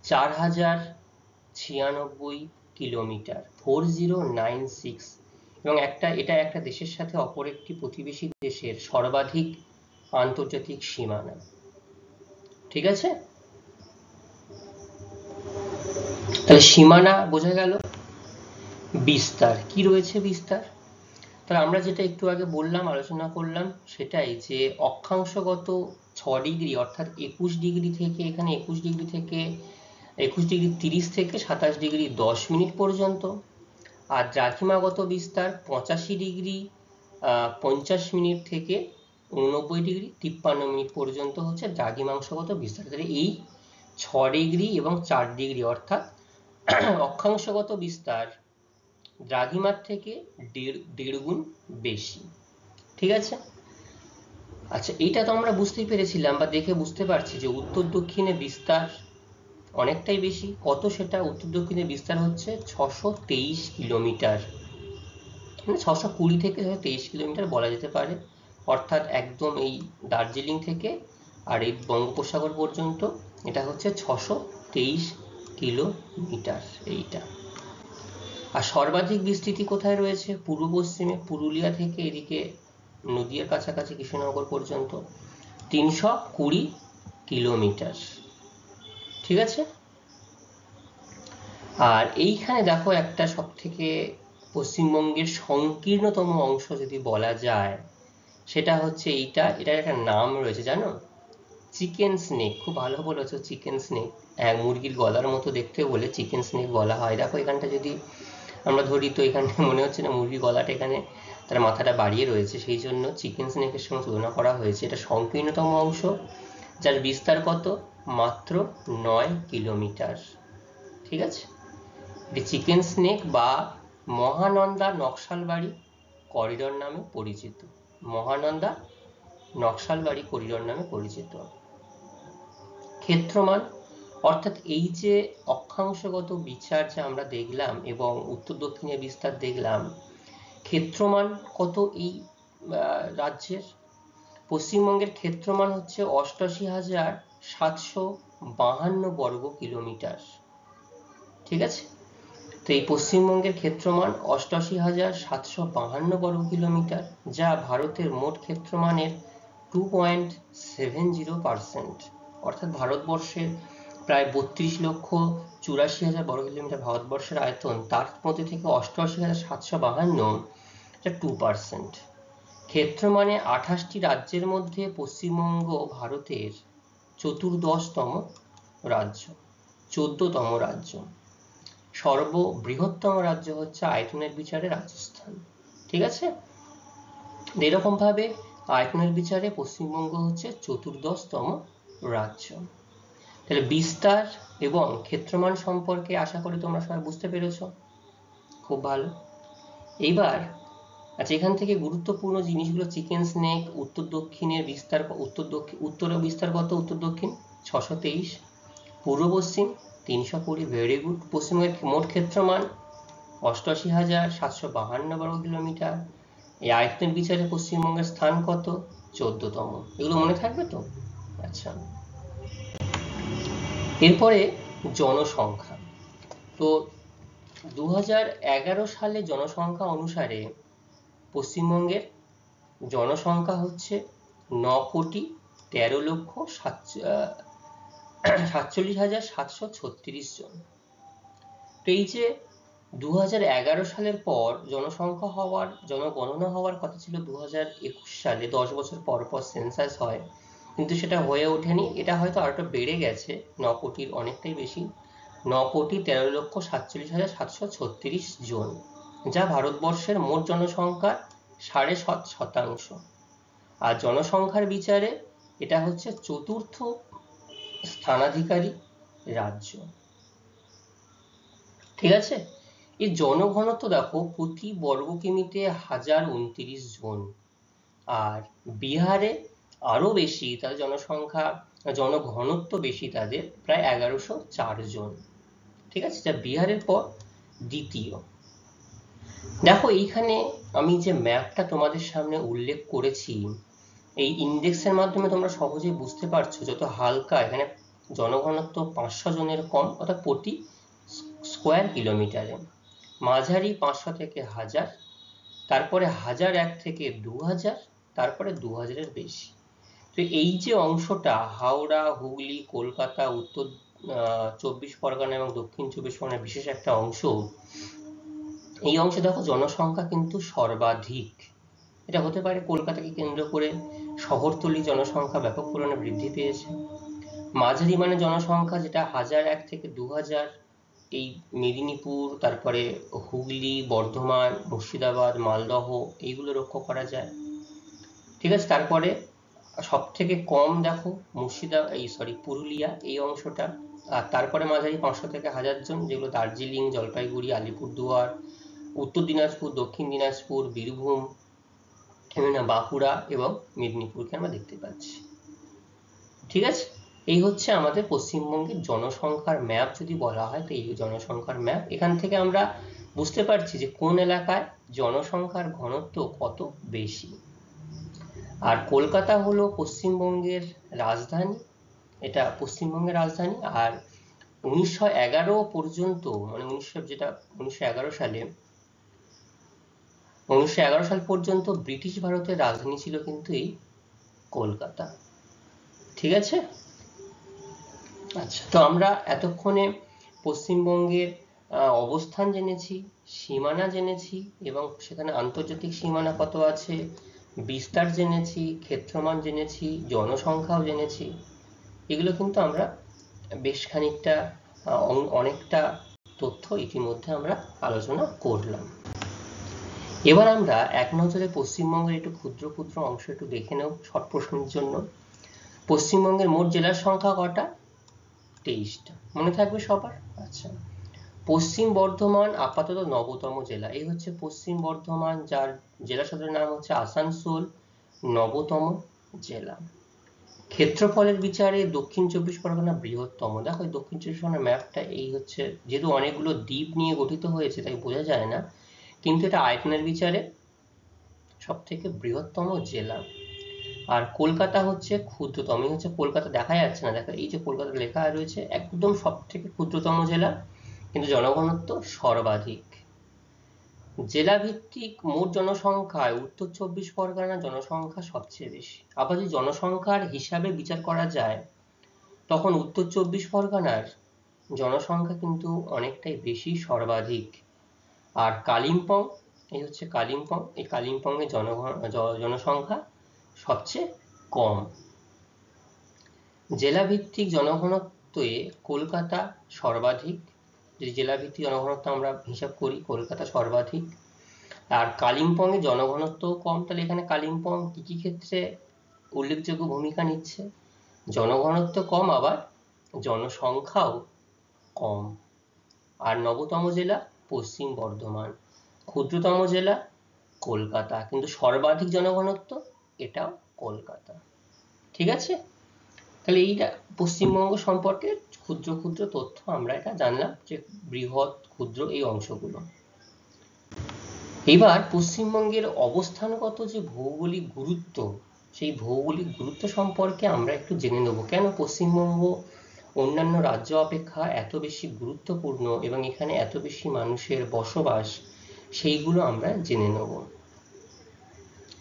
4096 কিলোমিটার, 4096। এবং এটা একটা দেশের সাথে অপর একটি প্রতিবেশী দেশের সর্বাধিক আন্তর্জাতিক সীমানা। ঠিক আছে, তাহলে সীমানা বোঝা গেল। বিস্তার কি রয়েছে? বিস্তার, তাহলে আমরা যেটা একটু আগে বললাম, আলোচনা করলাম, সেটাই যে অক্ষাংশগত 6 ডিগ্রি, অর্থাৎ 21 ডিগ্রি থেকে, এখানে 21 ডিগ্রি থেকে 21 ডিগ্রি 30 থেকে 27 ডিগ্রি 10 মিনিট পর্যন্ত। আর দ্রাঘিমাগত বিস্তার 85 ডিগ্রি 50 মিনিট থেকে 89 ডিগ্রি 53 মিনিট পর্যন্ত হচ্ছে দ্রাঘিমাংশগত বিস্তার। তাহলে এই 6 ডিগ্রি এবং 4 ডিগ্রি, অর্থাৎ অক্ষাংশগত বিস্তার দ্রাঘিমার থেকে দেড় গুণ বেশি। ঠিক আছে। আচ্ছা, এটা তো আমরা বুঝতেই পেরেছিলাম বা দেখে বুঝতে পারছি যে উত্তর দক্ষিণে বিস্তার অনেকটাই বেশি। কত সেটা? উত্তর দক্ষিণে বিস্তার হচ্ছে 623 কিলোমিটার, মানে 620 থেকে 23 কিলোমিটার বলা যেতে পারে। অর্থাৎ একদম এই দার্জিলিং থেকে আর এই বঙ্গোপসাগর পর্যন্ত এটা হচ্ছে 623 কিলোমিটার এইটা। আর সর্বাধিক বিস্তৃতি কোথায় রয়েছে? পূর্ব পশ্চিমে, পুরুলিয়া থেকে এদিকে নদিয়ার কাছাকাছি কৃষ্ণনগর পর্যন্ত 320 কিলোমিটার। ঠিক আছে। আর এইখানে দেখো একটা সব থেকে পশ্চিমবঙ্গের সংকীর্ণতম অংশ যদি বলা যায়, সেটা হচ্ছে এটার একটা নাম রয়েছে, জানো? Chicken snake. খুব ভালো বলেছো, চিকেন স্নেক। মুরগির গলার মতো দেখতে বলে চিকেন স্নেক বলা হয়। দেখো এখানটা যদি আমরা ধরি, তো এখানে মনে হচ্ছে না মুরগির গলাটা এখানে তার মাথাটা বাড়িয়ে রয়েছে, সেই জন্য চিকেন স্নেকের সঙ্গে তুলনা করা হয়েছে। এটা সংকীর্ণতম অংশ, যার বিস্তার কত? মাত্র 9 কিলোমিটার। ঠিক আছে। এটি চিকেন স্নেক বা মহানন্দা নকশালবাড়ি করিডোর নামে পরিচিত। মহানন্দা নকশালবাড়ি করিডোর নামে পরিচিত। ক্ষেত্রমান, অর্থাৎ এই যে অক্ষাংশগত বিচার যে আমরা দেখলাম এবং উত্তর দক্ষিণে বিস্তার দেখলাম, ক্ষেত্রমান কত এই রাজ্যের? পশ্চিমবঙ্গের ক্ষেত্রমান হচ্ছে 88,752 বর্গ কিলোমিটার। ঠিক আছে। তো এই পশ্চিমবঙ্গের ক্ষেত্রমান 88,752 বর্গ কিলোমিটার, যা ভারতের মোট ক্ষেত্রমানের 2.70%। অর্থাৎ ভারতবর্ষের প্রায় 32,84,000 বর্গ কিলোমিটার ভারতবর্ষের আয়তন, তার মধ্যে থেকে 88,752 এটা 2%। ক্ষেত্র মানে 28টি রাজ্যের মধ্যে পশ্চিমবঙ্গ ভারতের 14তম রাজ্য, 14তম রাজ্য। সর্ববৃহত্তম রাজ্য হচ্ছে আয়তনের বিচারে রাজস্থান। ঠিক আছে, এরকম ভাবে আয়তনের বিচারে পশ্চিমবঙ্গ হচ্ছে 14তম রাজ্য। তাহলে বিস্তার এবং ক্ষেত্রমান সম্পর্কে আশা করি তোমরা সবাই বুঝতে পেরেছো, খুব ভালো। এইবার আচ্ছা, এখান থেকে গুরুত্বপূর্ণ জিনিসগুলো, চিকেন স্নেক উত্তর দক্ষিণের বিস্তার, উত্তরে বিস্তার কত, উত্তর দক্ষিণ 623, পূর্ব পশ্চিম 320, ভেরি গুড। পশ্চিমবঙ্গের মোট ক্ষেত্রমান 88,752 বর্গ কিলোমিটার। এই আয়তনের বিচারে পশ্চিমবঙ্গের স্থান কত, 14তম। এগুলো মনে থাকবে তো? আচ্ছা, এরপরে জনসংখ্যা। তো 2011 সালে জনসংখ্যা অনুসারে পশ্চিমবঙ্গের জনসংখ্যা হচ্ছে 9,47,736 জন। তো এই যে 2011 সালের পর জনগণনা হওয়ার কথা ছিল 2021 সালে, 10 বছর পর পর সেন্সাস হয়, কিন্তু সেটা হয়ে ওঠেনি। এটা হয়তো আরেকটা বেড়ে গেছে, 9 কোটির অনেকটাই বেশি, 9,13,47,736 জন, যা ভারতবর্ষের মোট জনসংখ্যার 7.5%। আর জনসংখ্যার বিচারে এটা হচ্ছে 4র্থ স্থানাধিকারী রাজ্য। ঠিক আছে, এই জনঘনত্ব দেখো প্রতি বর্গ কিমিতে 1029 জন, আর বিহারে আরো বেশি, তাদের জনঘনত্ব বেশি, তাদের প্রায় 1104 জন। ঠিক আছে, যা বিহারের পর দ্বিতীয়। দেখো এইখানে আমি যে ম্যাপটা তোমাদের সামনে উল্লেখ করেছি, এই ইন্ডেক্সের মাধ্যমে তোমরা সহজেই বুঝতে পারছো যত হালকা, এখানে জনঘনত্ব 500 জনের কম, অর্থাৎ প্রতি স্কোয়ার কিলোমিটারে, মাঝারি 500 থেকে 1000, তারপরে 1001 থেকে 2000, তারপরে 2000-এর বেশি। তো এই যে অংশটা, হাওড়া, হুগলি, কলকাতা, উত্তর 24 পরগনা এবং দক্ষিণ 24 পরগনার বিশেষ একটা অংশ, এই অংশে দেখো জনসংখ্যা কিন্তু সর্বাধিক। এটা হতে পারে কলকাতাকে কেন্দ্র করে শহরতলি জনসংখ্যা ব্যাপক পরিমাণে বৃদ্ধি পেয়েছে। মাঝারি মানে জনসংখ্যা যেটা 1001 থেকে 2000, এই মেদিনীপুর, তারপরে হুগলি, বর্ধমান, মুর্শিদাবাদ, মালদহ, এইগুলো লক্ষ্য করা যায়। ঠিক আছে, তারপরে সব থেকে কম দেখো পুরুলিয়া, এই অংশটা। আর তারপরে মাঝারি 500 থেকে 1000 জন, যেগুলো দার্জিলিং, জলপাইগুড়ি, আলিপুরদুয়ার, উত্তর দিনাজপুর, দক্ষিণ দিনাজপুর, বীরভূম, বাঁকুড়া এবং মেদিনীপুরকে আমরা দেখতে পাচ্ছি। ঠিক আছে, এই হচ্ছে আমাদের পশ্চিমবঙ্গের জনসংখ্যার ম্যাপ যদি বলা হয়, তো এই জনসংখ্যার ম্যাপ। এখান থেকে আমরা বুঝতে পারছি যে কোন এলাকায় জনসংখ্যার ঘনত্ব কত বেশি। আর কলকাতা হলো পশ্চিমবঙ্গের রাজধানী, এটা পশ্চিমবঙ্গের রাজধানী। আর 1911 পর্যন্ত, মানে 1911 সাল পর্যন্ত ব্রিটিশ ভারতের রাজধানী ছিল কিন্তু এই কলকাতা। ঠিক আছে, আচ্ছা, তো আমরা এতক্ষণে পশ্চিমবঙ্গের অবস্থান জেনেছি, সীমানা জেনেছি, এবং সেখানে আন্তর্জাতিক সীমানা কত আছে, বিস্তার জেনেছি, ক্ষেত্রমান জেনেছি, জনসংখ্যাও জেনেছি। এগুলো কিন্তু আমরা বেশ খানিকটা অনেকটা তথ্য ইতিমধ্যে আমরা আলোচনা করলাম। এবার আমরা এক নজরে পশ্চিমবঙ্গের একটু ক্ষুদ্র ক্ষুদ্র অংশ একটু দেখে নেব শর্ট প্রশ্নের জন্য। পশ্চিমবঙ্গের মোট জেলার সংখ্যা কটা? 23টা, মনে থাকবে সবার? আচ্ছা, পশ্চিম বর্ধমান আপাতত 9তম জেলা। এই হচ্ছে পশ্চিম বর্ধমান, যার জেলা সদরের নাম হচ্ছে আসানসোল, 9তম জেলা। ক্ষেত্রফলের বিচারে দক্ষিণ 24 পরগনা বৃহত্তম। দেখো দক্ষিণ 24 পরগনার ম্যাপটা এই হচ্ছে, যেহেতু অনেকগুলো দ্বীপ নিয়ে গঠিত হয়েছে তাই বোঝা যায় না, কিন্তু এটা আয়তনের বিচারে সব থেকে বৃহত্তম জেলা। আর কলকাতা হচ্ছে ক্ষুদ্রতম, এই হচ্ছে কলকাতা, দেখা যাচ্ছে না, দেখো এই যে কলকাতা লেখা রয়েছে, একদম সব থেকে ক্ষুদ্রতম জেলা, কিন্তু জনঘনত্ব সর্বাধিক। জেলা ভিত্তিক মোট জনসংখ্যায় উত্তর 24 পরগনার জনসংখ্যা সবচেয়ে বেশি। আবার যদি জনসংখ্যার হিসাবে বিচার করা যায়, তখন উত্তর 24 পরগনার জনসংখ্যা কিন্তু অনেকটাই বেশি, সর্বাধিক। আর কালিম্পং এই হচ্ছে কালিম্পং। এই কালিম্পংয়ের জনসংখ্যা সবচেয়ে কম। জেলাভিত্তিক জনঘনত্বে কলকাতা সর্বাধিক। যদি জেলাভিত্তিক জনঘনত্ব আমরা হিসাব করি, কলকাতা সর্বাধিক। আর কালিম্পংয়ে জনঘনত্ব কম, তাহলে এখানে কালিম্পং কি কি ক্ষেত্রে উল্লেখযোগ্য ভূমিকা নিচ্ছে? জনঘনত্ব কম, আবার জনসংখ্যাও কম। আর নবতম জেলা পশ্চিম বর্ধমান, ক্ষুদ্রতম জেলা কলকাতা, কিন্তু সর্বাধিক জনঘনত্ব এটাও কলকাতা। ঠিক আছে, তাহলে এইটা পশ্চিমবঙ্গ সম্পর্কে ক্ষুদ্র ক্ষুদ্র তথ্য আমরা এটা জানলাম, যে বৃহৎ ক্ষুদ্র এই অংশগুলো। এবার পশ্চিমবঙ্গের অবস্থানগত যে ভৌগোলিক গুরুত্ব, সেই ভৌগোলিক গুরুত্ব সম্পর্কে আমরা একটু জেনে নেব। কেন পশ্চিমবঙ্গ অন্যান্য রাজ্য অপেক্ষা এত বেশি গুরুত্বপূর্ণ এবং এখানে এত বেশি মানুষের বসবাস, সেইগুলো আমরা জেনে নেব।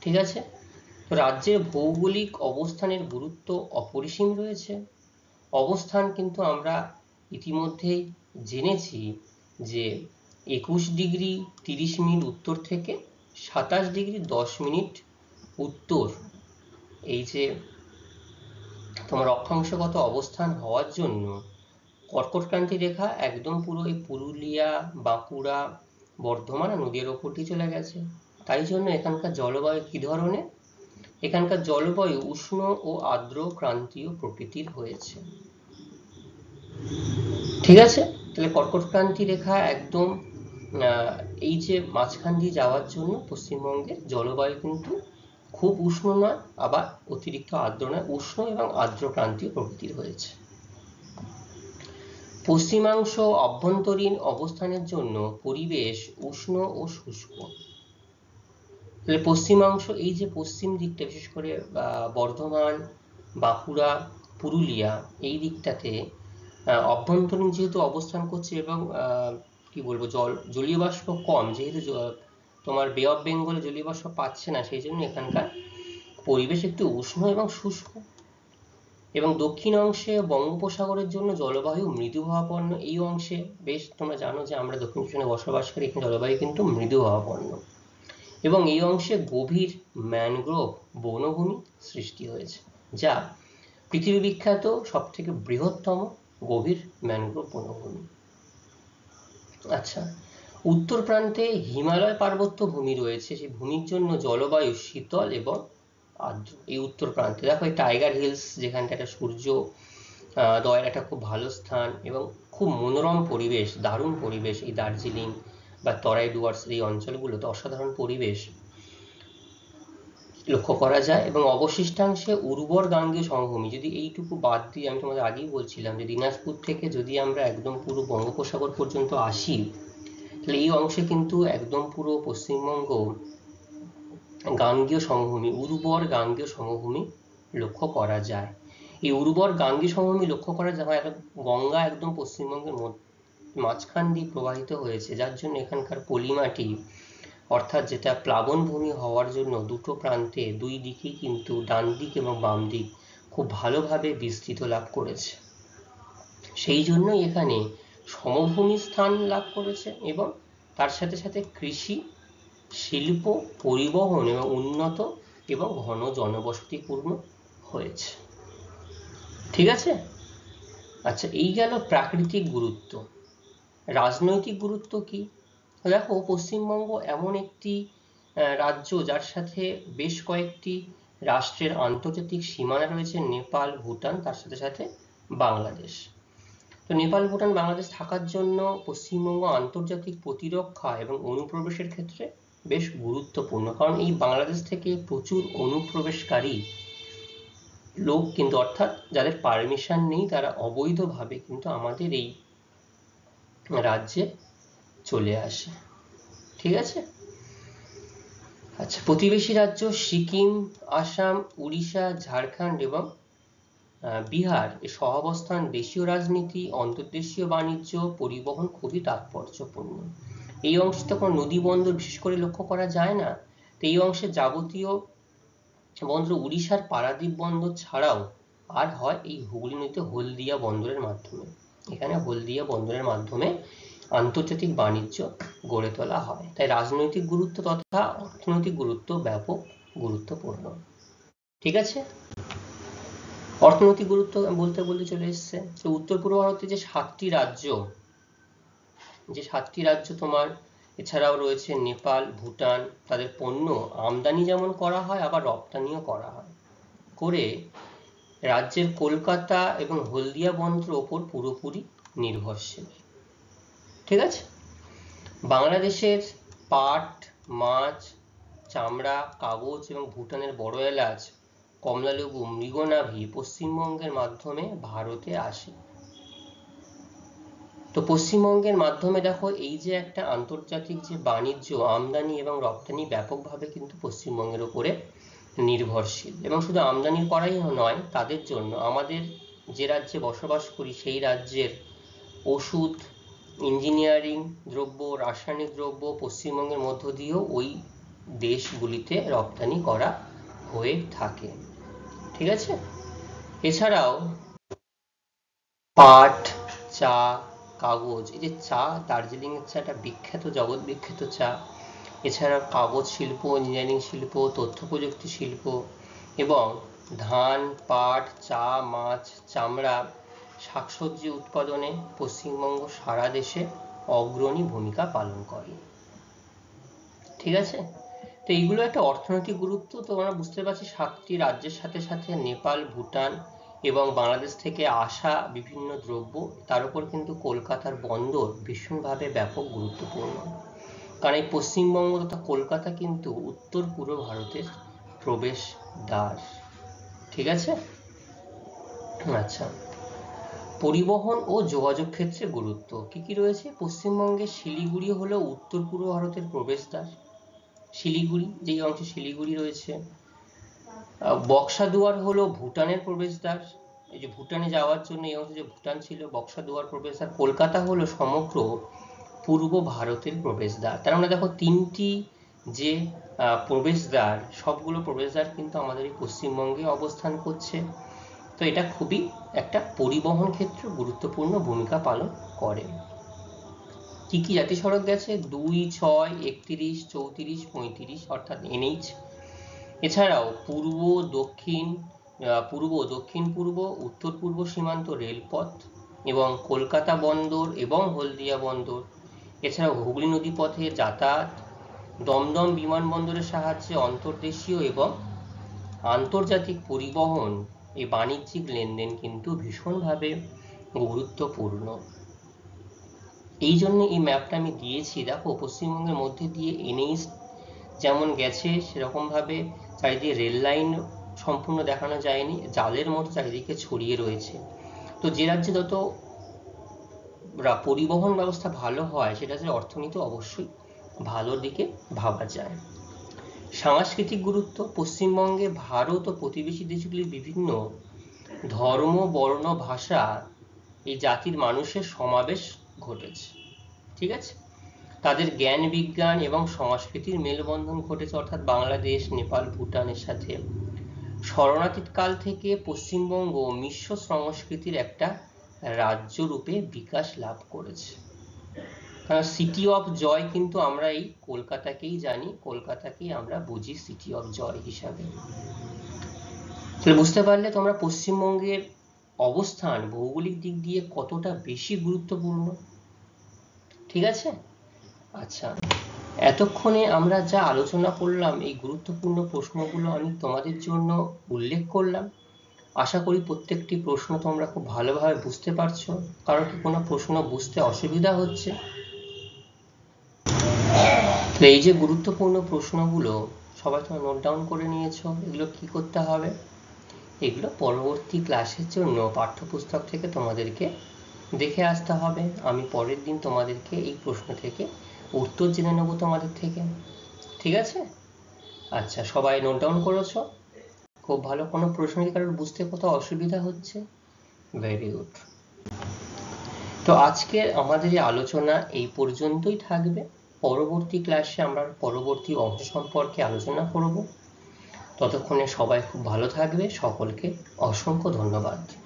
ঠিক আছে, তো রাজ্যের ভৌগোলিক অবস্থানের গুরুত্ব অপরিসীম রয়েছে। অবস্থান কিন্তু আমরা ইতিমধ্যেই জেনেছি যে 21 ডিগ্রি 30 মিনিট উত্তর থেকে 27 ডিগ্রি 10 মিনিট উত্তর, এই যে তোমার অক্ষাংশগত অবস্থান হওয়ার জন্য কর্কটক্রান্তি রেখা একদম পুরো এই পুরুলিয়া, বাঁকুড়া, বর্ধমান আর নদীয়ার ওপর দিয়ে চলে গেছে। তাই জন্য এখানকার জলবায়ু কি ধরনের? এখানকার জলবায়ু উষ্ণ ও আর্দ্র ক্রান্তীয় প্রকৃতির হয়েছে। ঠিক আছে, তাহলে কর্কটক্রান্তি রেখা একদম এই যে মাঝখান দিয়ে যাওয়ার জন্য পশ্চিমবঙ্গের জলবায়ু কিন্তু খুব উষ্ণ নয়, আবার অতিরিক্ত আর্দ্র নয়, উষ্ণ এবং আর্দ্র ক্রান্তীয় প্রকৃতির হয়েছে। পশ্চিমাংশ অভ্যন্তরীণ অবস্থানের জন্য পরিবেশ উষ্ণ ও শুষ্ক। তাহলে পশ্চিমাংশ, এই যে পশ্চিম দিকটা, বিশেষ করে বর্ধমান, বাঁকুড়া, পুরুলিয়া, এই দিকটাতে অভ্যন্তরীণ যেহেতু অবস্থান করছে এবং কি বলবো, জলীয় বাষ্প কম, যেহেতু তোমার বে অফ বেঙ্গলে জলীয় বাষ্প পাচ্ছে না, সেই জন্য এখানকার পরিবেশ একটু উষ্ণ এবং শুষ্ক। এবং দক্ষিণ অংশে বঙ্গোপসাগরের জন্য জলবায়ু মৃদুভাবাপন্ন। এই অংশে বেশ তোমরা জানো যে আমরা দক্ষিণ পশ্চিমে বসবাস করি, এখানে জলবায়ু কিন্তু মৃদুভাবাপন্ন। এবং এই অংশে গভীর ম্যানগ্রোভ বনভূমি সৃষ্টি হয়েছে, যা পৃথিবী বিখ্যাত সবথেকে বৃহত্তম গভীর ম্যানগ্রোভ বনভূমি। আচ্ছা, উত্তর প্রান্তে হিমালয় পার্বত্য ভূমি রয়েছে, সেই ভূমির জন্য জলবায়ু শীতল এবং আর্দ্র। এই উত্তর প্রান্তে দেখো এই টাইগার হিলস, যেখানটা একটা সূর্য দয়ের একটা খুব ভালো স্থান এবং খুব মনোরম পরিবেশ, দারুণ পরিবেশ, এই দার্জিলিং বা তরাই ডুয়ার্স এই অঞ্চলগুলোতে অসাধারণ পরিবেশ লক্ষ্য করা যায়। এবং অবশিষ্টাংশে উর্বর গাঙ্গেয় সমভূমি। যদি এইটুকু বাদ দিয়ে, আমি তোমাদের আগেই বলছিলাম যে দিনাজপুর থেকে যদি আমরা একদম পুরো বঙ্গোপসাগর পর্যন্ত আসি, তাহলে এই অংশে কিন্তু একদম পুরো পশ্চিমবঙ্গ গাঙ্গেয় সমভূমি, উর্বর গাঙ্গেয় সমভূমি লক্ষ্য করা যায়। এই উর্বর গাঙ্গেয় সমভূমি লক্ষ্য করা যায়, গঙ্গা একদম পশ্চিমবঙ্গের মাঝখান দিয়ে প্রবাহিত হয়েছে, যার জন্য এখানকার পলিমাটি, অর্থাৎ যেটা প্লাবন ভূমি হওয়ার জন্য দুটো প্রান্তে, দুই দিকেই কিন্তু, ডান দিক এবং বাম দিক, খুব ভালোভাবে বিস্তৃত লাভ করেছে। সেই জন্যই এখানে সমভূমি স্থান লাভ করেছে এবং তার সাথে সাথে কৃষি, শিল্প, পরিবহন এবং উন্নত এবং ঘন জনবসতিপূর্ণ হয়েছে। ঠিক আছে, আচ্ছা, এই গেল প্রাকৃতিক গুরুত্ব। রাজনৈতিক গুরুত্ব কি? দেখো, পশ্চিমবঙ্গ এমন একটি রাজ্য যার সাথে বেশ কয়েকটি রাষ্ট্রের আন্তর্জাতিক সীমানা রয়েছে, নেপাল, ভুটান, তার সাথে সাথে বাংলাদেশ। তো নেপাল, ভুটান, বাংলাদেশ থাকার জন্য পশ্চিমবঙ্গ আন্তর্জাতিক প্রতিরক্ষা এবং অনুপ্রবেশের ক্ষেত্রে বেশ গুরুত্বপূর্ণ, কারণ এই বাংলাদেশ থেকে প্রচুর অনুপ্রবেশকারী লোক কিন্তু, অর্থাৎ যাদের পারমিশন নেই, তারা অবৈধভাবে কিন্তু আমাদের এই রাজ্যে চলে আসে। ঠিক আছে, আচ্ছা, প্রতিবেশী রাজ্য সিকিম, আসাম, উড়িষ্যা, ঝাড়খণ্ড এবং বিহার এর সহাবস্থান দেশীয় রাজনীতি, অন্তর্দেশীয় বাণিজ্য, পরিবহন খুবই তাৎপর্যপূর্ণ। এই অংশে তো কোনো নদী বন্দর বিশেষ করে লক্ষ্য করা যায় না, তো এই অংশে যাবতীয় বন্দর উড়িষ্যার পারাদ্বীপ বন্দর ছাড়াও আর হয় এই হুগলি নদীতে হলদিয়া বন্দরের মাধ্যমে। এখানে হলদিয়া বন্দরের মাধ্যমে আন্তর্জাতিক বাণিজ্য গড়ে তোলা হয়। তাই রাজনৈতিক গুরুত্ব তথা অর্থনৈতিক গুরুত্ব ব্যাপক গুরুত্বপূর্ণ। ঠিক আছে, অর্থনৈতিক গুরুত্ব বলতে বলতে চলে এসছে। তো উত্তর পূর্ব ভারতে যে সাতটি রাজ্য তোমার এছাড়াও রয়েছে নেপাল, ভুটান, তাদের পণ্য আমদানি যেমন করা হয় আবার রপ্তানিও করা হয় করে রাজ্যের কলকাতা এবং হলদিয়া বন্দরের ওপর পুরোপুরি নির্ভরশীল। ঠিক আছে, বাংলাদেশের পাট, মাছ, চামড়া, কাগজ এবং ভুটানের বড় এলাচ, কমলালেবু, মৃগনাভি পশ্চিমবঙ্গের মাধ্যমে ভারতে আসে। তো পশ্চিমবঙ্গের মাধ্যমে দেখো এই যে একটা আন্তর্জাতিক যে বাণিজ্য, আমদানি এবং রপ্তানি ব্যাপকভাবে কিন্তু পশ্চিমবঙ্গের উপরে নির্ভরশীল। এবং শুধু আমদানি করাই নয়, তাদের জন্য আমাদের যে রাজ্যে বসবাস করি সেই রাজ্যের ওষুধ, ইঞ্জিনিয়ারিং দ্রব্য, রাসায়নিক দ্রব্য পশ্চিমবঙ্গের মধ্য দিয়েও ওই দেশগুলিতে রপ্তানি করা হয়ে থাকে। ঠিক আছে, এছাড়াও পাট, চা, কাগজ, এই যে চা, দার্জিলিং এর চাটা বিখ্যাত, জগৎ বিখ্যাত চা। এছাড়াও কাগজ শিল্প, ইঞ্জিনিয়ারিং শিল্প, তথ্য প্রযুক্তি শিল্প এবং ধান, পাট, চা, মাছ, চামড়া, শাকসবজি উৎপাদনে পশ্চিমবঙ্গ সারা দেশে অগ্রণী ভূমিকা পালন করে। ঠিক আছে, তো এইগুলো একটা অর্থনৈতিক গুরুত্ব। তো আমরা বুঝতে পারছি সাতটি রাজ্যের সাথে সাথে নেপাল, ভুটান এবং বাংলাদেশ থেকে আসা বিভিন্ন দ্রব্য, তার উপর কিন্তু কলকাতার বন্দর ভীষণভাবে ব্যাপক গুরুত্বপূর্ণ। কারণ এই পশ্চিমবঙ্গ তথা কলকাতা কিন্তু উত্তর পূর্ব ভারতের প্রবেশদ্বার। ঠিক আছে, আচ্ছা, পরিবহন ও যোগাযোগ ক্ষেত্রে গুরুত্ব কি কি রয়েছে? পশ্চিমবঙ্গের শিলিগুড়ি হলো উত্তর পূর্ব ভারতের প্রবেশদ্বার। শিলিগুড়ি, যেই অংশে শিলিগুড়ি রয়েছে। বক্সাদুয়ার হলো ভুটানের প্রবেশদ্বার। এই যে ভুটানে যাওয়ার জন্য এই অংশে যে ভুটান ছিল, বক্সাদুয়ার প্রবেশদ্বার। কলকাতা হলো সমগ্র পূর্ব ভারতের প্রবেশদ্বার। তার মানে দেখো তিনটি যে প্রবেশদ্বার, সবগুলো প্রবেশদ্বার কিন্তু আমাদের এই পশ্চিমবঙ্গে অবস্থান করছে। তো এটা খুবই একটা পরিবহন ক্ষেত্রে গুরুত্বপূর্ণ ভূমিকা পালন করে। কি কি জাতীয় সড়ক গেছে? 2, 6, 31, 34, 35 অর্থাৎ NH। এছাড়াও পূর্ব, দক্ষিণ পূর্ব, উত্তর পূর্ব সীমান্ত রেলপথ এবং কলকাতা বন্দর এবং হলদিয়া বন্দর। এছাড়াও হুগলি নদী পথে যাতায়াত, দমদম বিমানবন্দরের সাহায্যে অন্তর্দেশীয় এবং আন্তর্জাতিক পরিবহন, এই বাণিজ্যিক লেনদেন কিন্তু ভীষণভাবে গুরুত্বপূর্ণ। এই জন্য এই ম্যাপটা আমি দিয়েছি। দেখো পশ্চিমবঙ্গের মধ্যে দিয়ে NH যেমন গেছে, সেরকম ভাবে চারিদিকে রেল লাইন সম্পূর্ণ দেখানো যায়নি, জালের মতো চারিদিকে ছড়িয়ে রয়েছে। তো যে রাজ্যে যত পরিবহন ব্যবস্থা ভালো হয়, সেটা যে অর্থনীতি অবশ্যই ভালোর দিকে ভাবা যায়। সাংস্কৃতিক গুরুত্ব, পশ্চিমবঙ্গে ভারত ও প্রতিবেশী দেশগুলির বিভিন্ন ধর্ম, বর্ণ, ভাষা, এই জাতির মানুষের সমাবেশ ঘটেছে। ঠিক আছে, তাদের জ্ঞান, বিজ্ঞান এবং সংস্কৃতির মেলবন্ধন ঘটেছে, অর্থাৎ বাংলাদেশ, নেপাল, ভুটানের সাথে। শরণাতীত কাল থেকে পশ্চিমবঙ্গ মিশ্র সংস্কৃতির একটা রাজ্য রূপে বিকাশ লাভ করেছে। কারণ সিটি অফ জয় কিন্তু আমরা এই কলকাতাকেই জানি, কলকাতাকেই আমরা বুঝি সিটি অফ জয় হিসাবে। তাহলে বুঝতে পারলে তোমরা পশ্চিমবঙ্গের অবস্থান ভৌগোলিক দিক দিয়ে কতটা বেশি গুরুত্বপূর্ণ। ঠিক আছে, আচ্ছা, এতক্ষণে আমরা যা আলোচনা করলাম, এই গুরুত্বপূর্ণ প্রশ্নগুলো আমি তোমাদের জন্য উল্লেখ করলাম। আশা করি প্রত্যেকটি প্রশ্ন তোমরা খুব ভালোভাবে বুঝতে পারছো। কারো কি কোনো প্রশ্ন বুঝতে অসুবিধা হচ্ছে? তো এই যে গুরুত্বপূর্ণ প্রশ্নগুলো সবাই তোমরা নোট ডাউন করে নিয়েছো। এগুলো কি করতে হবে? এগুলো পরবর্তী ক্লাসের জন্য পাঠ্যপুস্তক থেকে তোমাদেরকে দেখে আসতে হবে। আমি পরের দিন তোমাদেরকে এই প্রশ্ন থেকে উত্তর জেনে নেব তোমাদের থেকে। ঠিক আছে, আচ্ছা, সবাই নোট ডাউন করেছো? খুব ভালো। কোনো প্রশ্ন কি কারোর বুঝতে কোথাও অসুবিধা হচ্ছে? Very good. তো আজকে আমাদের এই আলোচনা এই পর্যন্তই থাকবে। পরবর্তী ক্লাসে আমরা পরবর্তী অংশ সম্পর্কে আলোচনা করব। ততক্ষণে সবাই খুব ভালো থাকবে। সকলকে অসংখ্য ধন্যবাদ।